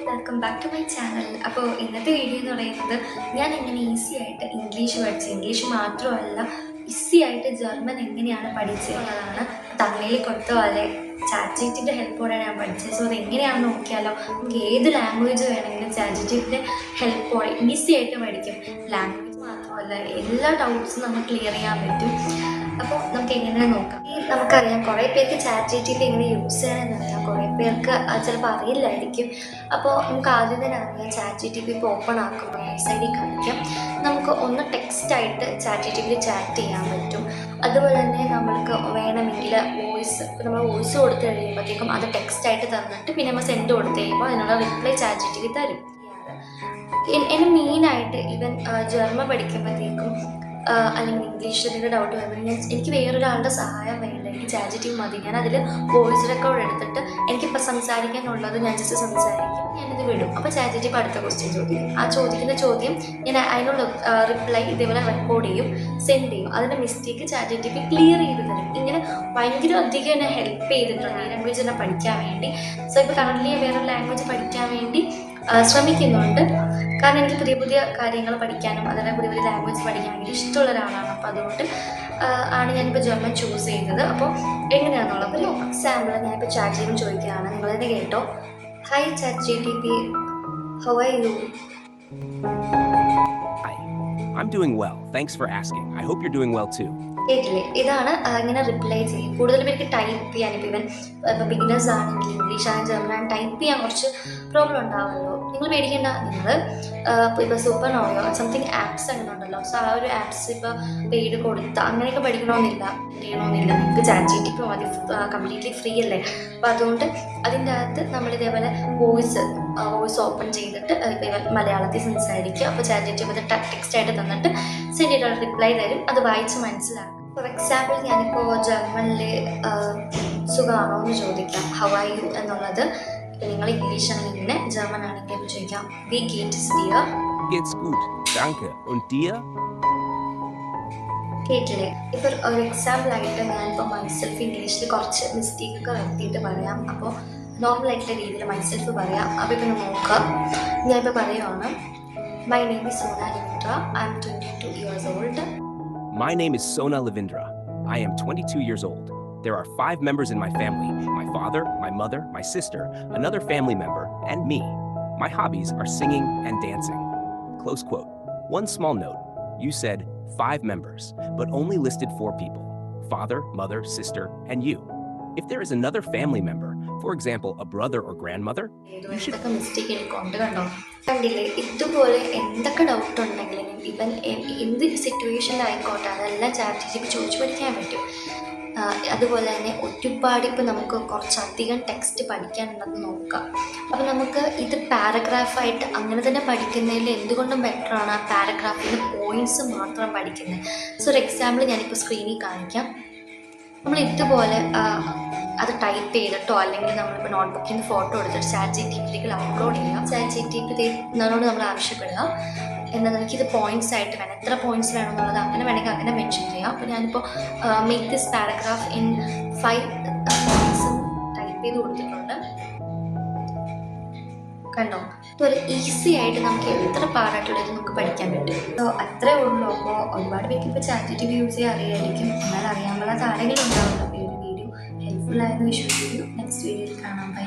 Welcome back to my channel. അപ്പോൾ ഇന്നത്തെ video എന്ന് പറയുന്നത് ഞാൻ എങ്ങനെ ഈസി ആയിട്ട് ഇംഗ്ലീഷ് പഠിച്ചു, ഇംഗ്ലീഷ് മാത്രമല്ല ഈസി ആയിട്ട് ജർമ്മൻ എങ്ങനെയാണ് പഠിച്ചതെന്നുള്ളതാണ്. തമിഴിൽ കൊടുത്ത പോലെ ചാറ്റ് ഹെൽപ്പോടെ ഞാൻ പഠിച്ചത്. സോ അതെങ്ങനെയാണെന്ന് നോക്കിയാലോ. നമുക്ക് ഏത് ലാംഗ്വേജ് വേണമെങ്കിലും ചാറ്റ് ഹെൽപ്പോടെ ഈസി ആയിട്ട് പഠിക്കും. ലാംഗ്വേജ് മാത്രമല്ല എല്ലാ ഡൗട്ട്സും നമുക്ക് ക്ലിയർ ചെയ്യാൻ പറ്റും. അപ്പോൾ നമുക്ക് എങ്ങനെ നോക്കാം. നമുക്കറിയാം കുറേ പേർക്ക് ചാറ്റ് എങ്ങനെ യൂസ് ചെയ്യണമെന്നറിയാം, കുറേ പേർക്ക് ചിലപ്പോൾ അറിയില്ലായിരിക്കും. അപ്പോൾ നമുക്ക് ആദ്യം തന്നെ അറിയാം ചാറ്റ് ഇപ്പോൾ ഓപ്പൺ ആക്കുമ്പോൾ സൈഡിൽ കാണിക്കാം. നമുക്ക് ഒന്ന് ടെക്സ്റ്റായിട്ട് ചാറ്റ് ചെയ്യാൻ പറ്റും. അതുപോലെ തന്നെ നമ്മൾക്ക് വേണമെങ്കിൽ വോയിസ്, ഇപ്പോൾ നമ്മൾ വോയിസ് കൊടുത്ത് കഴിയുമ്പോഴത്തേക്കും അത് ടെക്സ്റ്റായിട്ട് തന്നിട്ട് പിന്നെ നമ്മൾ സെൻഡ് കൊടുത്ത് കഴിയുമ്പോൾ അതിനുള്ള റിപ്ലൈ ചാറ്റ് തരും. എന്നെ മെയിനായിട്ട് ഈവൻ ജർമ്മൻ പഠിക്കുമ്പോഴത്തേക്കും അല്ലെങ്കിൽ ഇംഗ്ലീഷിൻ്റെ ഡൗട്ട് വരുമ്പോൾ എനിക്ക് വേറൊരാളുടെ സഹായം വേണ്ട, എനിക്ക് ചാറ്റ് മതി. ഞാൻ അതിൽ വോയിസ് റെക്കോർഡ് എടുത്തിട്ട് എനിക്കിപ്പോൾ സംസാരിക്കാനുള്ളത് ഞാൻ ജസ്റ്റ് സംസാരിക്കും, ഞാനിത് വിടും. അപ്പോൾ ചാറ്റ് അടുത്ത ക്വസ്റ്റ്യൻ ചോദിക്കും. ആ ചോദിക്കുന്ന ചോദ്യം ഞാൻ അതിനുള്ള റിപ്ലൈ ഇതേപോലെ റെക്കോർഡ് ചെയ്യും, സെൻഡ് ചെയ്യും. അതിൻ്റെ മിസ്റ്റേക്ക് ചാറ്റ് ക്ലിയർ ചെയ്ത് തരും. ഇങ്ങനെ ഭയങ്കര അധികം എന്നെ ഹെൽപ്പ് ചെയ്തിട്ടുണ്ട് ഈ ലാംഗ്വേജ് തന്നെ പഠിക്കാൻ വേണ്ടി. സോ ഇപ്പോൾ കറൻ്റ്ലി വേറൊരു ലാംഗ്വേജ് പഠിക്കാൻ വേണ്ടി ശ്രമിക്കുന്നുണ്ട്. കാരണം എനിക്ക് പുതിയ പുതിയ കാര്യങ്ങൾ പഠിക്കാനും അതുപോലെ പുതിയ പുതിയ ലാംഗ്വേജ് പഠിക്കാൻ വേണ്ടി ഇഷ്ടമുള്ള ഒരാളാണ്. അപ്പോൾ അതുകൊണ്ട് ആണ് ഞാനിപ്പോൾ ജർമ്മൻ ചൂസ് ചെയ്തത്. അപ്പോൾ എങ്ങനെയാണെന്നുള്ളത് ഒരു എക്സാമ്പിൾ ഞാനിപ്പോൾ ചാറ്റ് ജിപിയോട് ചോദിക്കുകയാണ്. നിങ്ങളിത് കേട്ടോ. Hi chat GPT, how are you? I'm doing well. Thanks for asking. I hope you're doing well too. കേട്ടില്ലേ, ഇതാണ് ഇങ്ങനെ റിപ്ലൈ ചെയ്യും. കൂടുതൽ പേർക്ക് ടൈപ്പ് ചെയ്യാൻ ഇപ്പോൾ ഇപ്പോൾ ബിഗിനേഴ്സ് ആണെങ്കിൽ ഇംഗ്ലീഷ് ആണെങ്കിൽ ജർമ്മൻ ടൈപ്പ് ചെയ്യാൻ കുറച്ച് പ്രോബ്ലം ഉണ്ടാവുമല്ലോ. നിങ്ങൾ പേടിക്കേണ്ട. നിങ്ങൾ ഇപ്പോൾ സൂപ്പർ നോയോ സംതിങ് ആപ്സ് അങ്ങനെ ഉണ്ടല്ലോ. സോ ആ ഒരു ആപ്സ് ഇപ്പോൾ പെയ്ഡ് കൊടുത്ത അങ്ങനെയൊക്കെ പഠിക്കണമെന്നില്ല, ചെയ്യണമെന്നില്ല. നിങ്ങൾക്ക് ചാറ്റ് ജിപി മതി, കംപ്ലീറ്റ്ലി ഫ്രീ അല്ലേ. അപ്പോൾ അതുകൊണ്ട് അതിൻ്റെ അകത്ത് നമ്മളിതേപോലെ വോയിസ് ഓപ്പൺ ചെയ്തിട്ട് ഇപ്പോൾ മലയാളത്തിൽ സംസാരിക്കുക. അപ്പോൾ ചാറ്റ് ജിപി ടെക്സ്റ്റായിട്ട് തന്നിട്ട് സെൻഡ് ചെയ്തിട്ടുള്ള റിപ്ലൈ തരും. അത് വായിച്ച് മനസ്സിലാക്കും. ഫോർ എക്സാമ്പിൾ ഞാനിപ്പോൾ ജർമ്മനിൽ സുഖമാണോ എന്ന് ചോദിക്കാം, ഹൗ ആർ യു എന്നുള്ളത്. ഇപ്പോൾ നിങ്ങൾ ഇംഗ്ലീഷ് ആണെങ്കിൽ ഇങ്ങനെ, ജർമ്മൻ ആണെങ്കിൽ ചോദിക്കാം വി ഗെറ്റ്സ് ഡിയർ. Geht's gut. Danke. Und dir? കേട്ടില്ലേ. ഇപ്പോൾ ഒരു എക്സാമ്പിൾ ആയിട്ട് ഞാനിപ്പോൾ മൈസെൽഫ് ഇംഗ്ലീഷിൽ കുറച്ച് മിസ്റ്റേക്കൊക്കെ വരുത്തിയിട്ട് പറയാം. അപ്പോൾ നോർമലായിട്ടുള്ള രീതിയിൽ മൈസെൽഫ് പറയാം. അപ്പോൾ ഇപ്പോൾ നോക്കാം. ഞാനിപ്പോൾ പറയുവാണ്, my name is Sona Livindra. I am 22 years old. My name is Sona Lavindra. I am 22 years old. There are 5 members in my family: my father, my mother, my sister, another family member, and me. My hobbies are singing and dancing. Close quote. One small note. You said 5 members, but only listed 4 people: father, mother, sister, and you. If there is another family member, for example, a brother or grandmother, you should... mistake എനിക്കുണ്ട് കണ്ടോ. കണ്ടില്ലേ, ഇതുപോലെ എന്തൊക്കെ doubt ഉണ്ടെങ്കിലും ഇവൻ എന്ത് സിറ്റുവേഷനിലായിക്കോട്ടെ അതെല്ലാം chat GP ചോദിച്ചു പഠിക്കാൻ പറ്റും. അതുപോലെ തന്നെ ഒരുപാട് ഇപ്പോൾ നമുക്ക് കുറച്ചധികം ടെക്സ്റ്റ് പഠിക്കാനുണ്ടെന്ന് നോക്കാം. അപ്പോൾ നമുക്ക് ഇത് പാരഗ്രാഫായിട്ട് അങ്ങനെ തന്നെ പഠിക്കുന്നതിൽ എന്തുകൊണ്ടും ബെറ്ററാണ് ആ പാരഗ്രാഫിൽ പോയിൻറ്റ്സ് മാത്രം പഠിക്കുന്നത്. സോ ഒരു എക്സാമ്പിൾ ഞാനിപ്പോൾ സ്ക്രീനിൽ കാണിക്കാം. നമ്മൾ ഇതുപോലെ അത് ടൈപ്പ് ചെയ്തിട്ടോ അല്ലെങ്കിൽ നമ്മളിപ്പോൾ നോട്ട്ബുക്കിൽ നിന്ന് ഫോട്ടോ എടുത്തിട്ട് ചാറ്റ് ജിപിയിലേക്ക് അപ്ലോഡ് ചെയ്യാം. ചാറ്റ് ജിപി എന്നോട് നമ്മൾ ആവശ്യപ്പെടുക എന്നാൽ എനിക്കിത് പോയിൻറ്റ്സ് ആയിട്ട് വേണം, എത്ര പോയിൻറ്റ്സ് വേണമെന്നുള്ളത് അങ്ങനെ വേണമെങ്കിൽ അങ്ങനെ മെൻഷൻ ചെയ്യാം. അപ്പോൾ ഞാനിപ്പോൾ make this paragraph in 5 points type ചെയ്ത് കൊടുത്തിട്ടുണ്ട്. കണ്ടോ, ഇതുപോലെ ഈസി ആയിട്ട് നമുക്ക് എത്ര പാടായിട്ടുള്ളത് നമുക്ക് പഠിക്കാൻ പറ്റും. സോ അത്രേ ഉള്ളൂ. അപ്പോൾ ഒരുപാട് പേർക്ക് ഇപ്പോൾ ചാറ്റ് ജിപി യൂസ് ചെയ്യാൻ അറിയായിരിക്കും. എന്നാൽ അറിയാൻ പാടാത്ത ആരെങ്കിലും ഉണ്ടാവുമല്ലോ. അപ്പോൾ ഈ ഒരു വീഡിയോ ഹെൽപ്ഫുൾ ആയെന്ന് വിശ്വസിക്കുന്നു. നെക്സ്റ്റ് വീഡിയോയിൽ കാണാം. ബൈ.